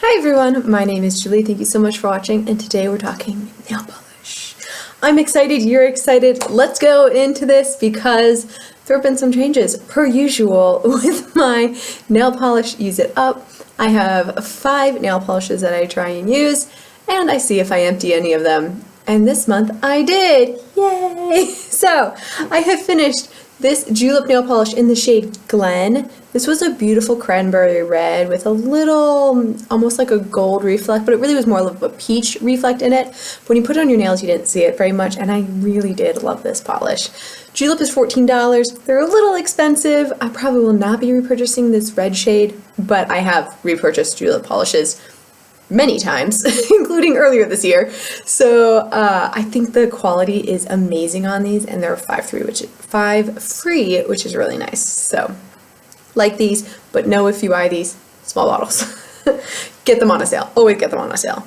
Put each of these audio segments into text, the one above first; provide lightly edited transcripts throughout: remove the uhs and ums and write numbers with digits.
Hi everyone, my name is Julie. Thank you so much for watching, and today we're talking nail polish. I'm excited, you're excited. Let's go into this because there have been some changes. Per usual with my nail polish Use It Up, I have 5 nail polishes that I try and use, and I see if I empty any of them. And this month I did! Yay! So, I have finished this Julep nail polish in the shade Glen. This was a beautiful cranberry red with a little, almost like a gold reflect, but it really was more of a peach reflect in it. When you put it on your nails, you didn't see it very much, and I really did love this polish. Julep is $14. They're a little expensive. I probably will not be repurchasing this red shade, but I have repurchased Julep polishes many times, including earlier this year. So I think the quality is amazing on these, and they're 5 free, which is really nice. So like these, but know if you buy these, small bottles. Get them on a sale. Always get them on a sale.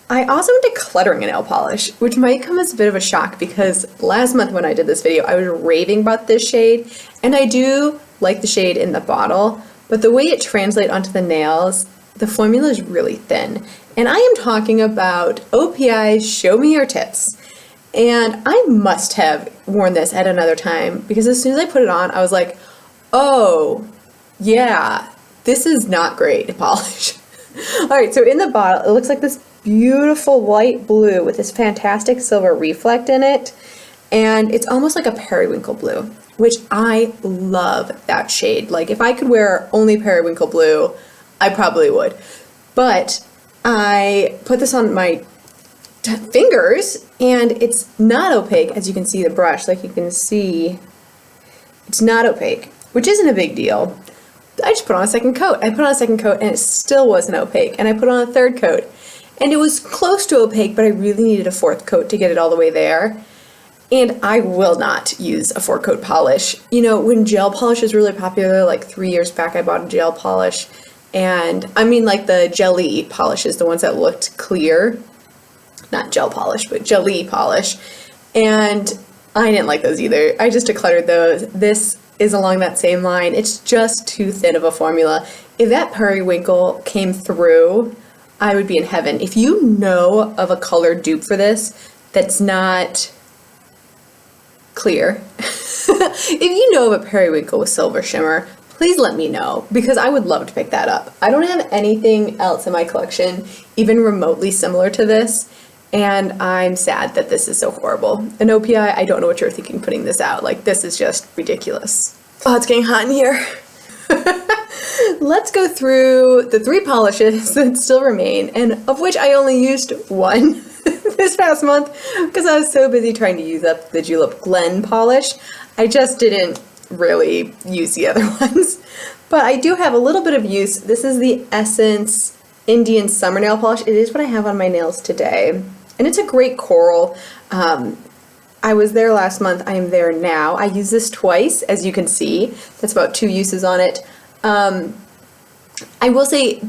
I also am decluttering a nail polish, which might come as a bit of a shock because last month when I did this video, I was raving about this shade, and I do like the shade in the bottle, but the way it translates onto the nails, the formula is really thin. And I am talking about OPI's Show Me Your Tits. And I must have worn this at another time because as soon as I put it on, I was like, oh, yeah, this is not great to polish. All right, so in the bottle, it looks like this beautiful light blue with this fantastic silver reflect in it. And it's almost like a periwinkle blue, which I love that shade. Like if I could wear only periwinkle blue, I probably would. But I put this on my fingers and it's not opaque, as you can see the brush, like you can see, it's not opaque, which isn't a big deal. I just put on a second coat. I put on a second coat and it still wasn't opaque. And I put on a third coat and it was close to opaque, but I really needed a 4th coat to get it all the way there. And I will not use a 4-coat polish. You know, when gel polish was really popular, like 3 years back, I bought a gel polish. And I mean like the jelly polishes, the ones that looked clear, not gel polish, but jelly polish. And I didn't like those either. I just decluttered those. This is along that same line. It's just too thin of a formula. If that periwinkle came through, I would be in heaven. If you know of a color dupe for this that's not clear, if you know of a periwinkle with silver shimmer, please let me know because I would love to pick that up. I don't have anything else in my collection even remotely similar to this, and I'm sad that this is so horrible. An OPI, I don't know what you're thinking putting this out. Like, this is just ridiculous. Oh, it's getting hot in here. Let's go through the 3 polishes that still remain, and of which I only used 1 this past month because I was so busy trying to use up the Julep Glen polish. I just didn't really use the other ones, but I do have a little bit of use. This is the Essence Indian Summer Nail Polish. It is what I have on my nails today, and it's a great coral. I was there last month. I am there now. I use this twice, as you can see. That's about 2 uses on it. I will say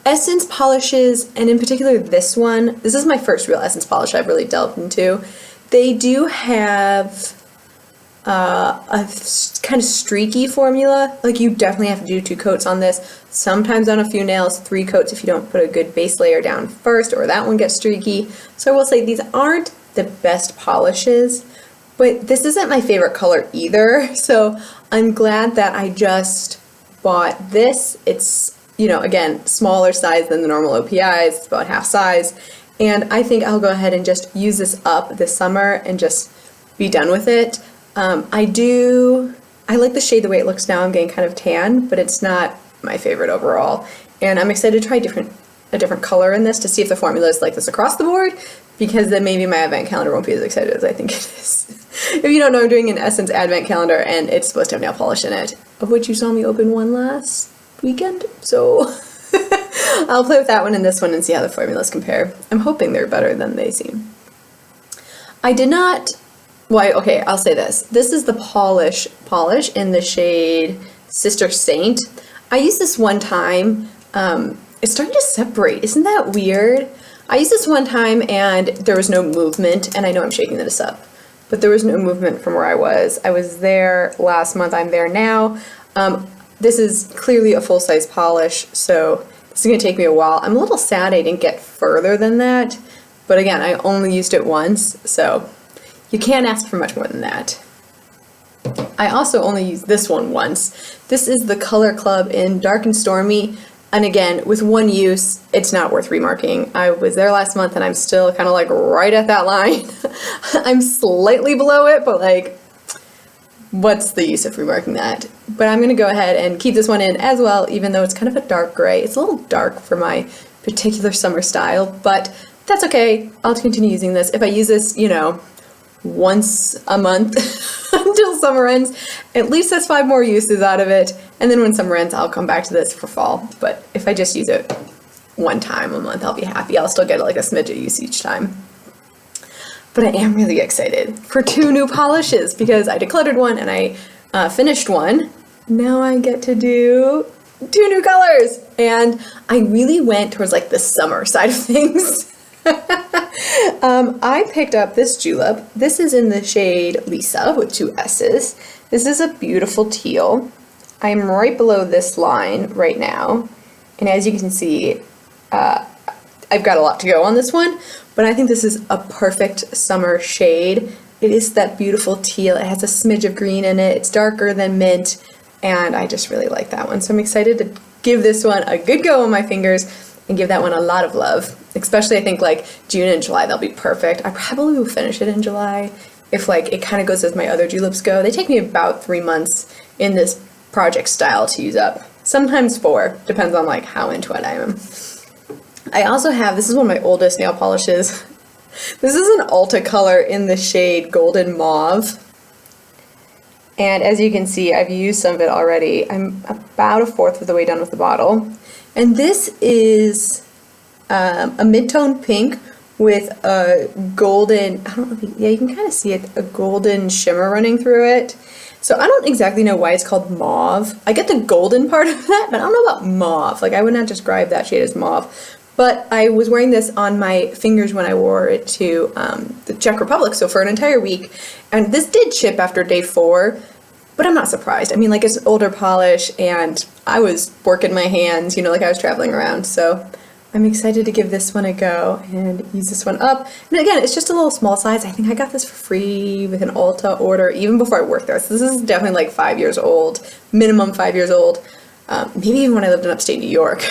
Essence polishes, and in particular this one, this is my first real Essence polish I've really delved into. They do have a kind of streaky formula. Like, you definitely have to do 2 coats on this. Sometimes on a few nails, 3 coats if you don't put a good base layer down first, or that one gets streaky. So I will say these aren't the best polishes, but this isn't my favorite color either. So I'm glad that I just bought this. It's, you know, again, smaller size than the normal OPIs. It's about half size. And I think I'll go ahead and just use this up this summer and just be done with it. I like the shade the way it looks now. I'm getting kind of tan, but it's not my favorite overall. And I'm excited to try a different color in this to see if the formula is like this across the board, because then maybe my advent calendar won't be as excited as I think it is. If you don't know, I'm doing an Essence advent calendar, and it's supposed to have nail polish in it, of which you saw me open one last weekend. So I'll play with that one and this one and see how the formulas compare. I'm hoping they're better than they seem. I did not... Well, okay, I'll say this. This is the Pah-lish polish in the shade Sister Saint. I used this one time. It's starting to separate. Isn't that weird? I used this one time and there was no movement, and I know I'm shaking this up, but there was no movement from where I was. I was there last month. I'm there now. This is clearly a full-size polish, so This is going to take me a while. I'm a little sad I didn't get further than that, but again, I only used it once, so you can't ask for much more than that. I also only used this one once. This is the Color Club in Dark and Stormy, and again, with one use, it's not worth remarking. I was there last month and I'm still kind of like right at that line. I'm slightly below it, but like, what's the use of remarking that? But I'm going to go ahead and keep this one in as well, even though it's kind of a dark gray. It's a little dark for my particular summer style, but that's okay. I'll continue using this. If I use this, you know, once a month until summer ends, at least that's 5 more uses out of it. And then when summer ends, I'll come back to this for fall. But if I just use it one time a month, I'll be happy. I'll still get like a smidge of use each time. But I am really excited for 2 new polishes because I decluttered one and I finished one. Now I get to do 2 new colors. And I really went towards like the summer side of things. I picked up this Julep. This is in the shade Lisa with 2 S's. This is a beautiful teal. I'm right below this line right now. And as you can see, I've got a lot to go on this one, but I think this is a perfect summer shade. It is that beautiful teal. It has a smidge of green in it. It's darker than mint, and I just really like that one. So I'm excited to give this one a good go on my fingers and give that one a lot of love. Especially I think like June and July, they'll be perfect. I probably will finish it in July if like it kind of goes as my other Juleps go. They take me about 3 months in this project style to use up. Sometimes 4, depends on like how into it I am. I also have, this is one of my oldest nail polishes. This is an Ulta color in the shade Golden Mauve. And as you can see, I've used some of it already. I'm about 1/4 of the way done with the bottle. And this is a mid-tone pink with a golden, I don't know if you, yeah, you can kind of see it, a golden shimmer running through it. So I don't exactly know why it's called mauve. I get the golden part of that, but I don't know about mauve. Like I would not describe that shade as mauve. But I was wearing this on my fingers when I wore it to the Czech Republic, so for an entire week. And this did chip after day 4, but I'm not surprised. I mean, like it's an older polish and I was working my hands, you know, like I was traveling around. So I'm excited to give this one a go and use this one up. And again, it's just a little small size. I think I got this for free with an Ulta order even before I worked there. So this is definitely like 5 years old, minimum 5 years old. Maybe even when I lived in upstate New York,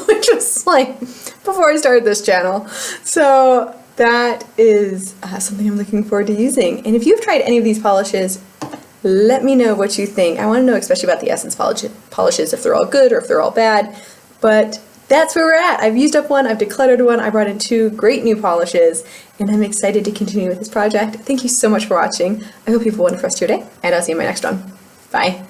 which was like before I started this channel. So that is something I'm looking forward to using. And if you've tried any of these polishes, let me know what you think. I want to know especially about the Essence polishes, if they're all good or if they're all bad. But that's where we're at. I've used up one, I've decluttered one, I brought in 2 great new polishes, and I'm excited to continue with this project. Thank you so much for watching. I hope you have a wonderful rest of your day, and I'll see you in my next one. Bye.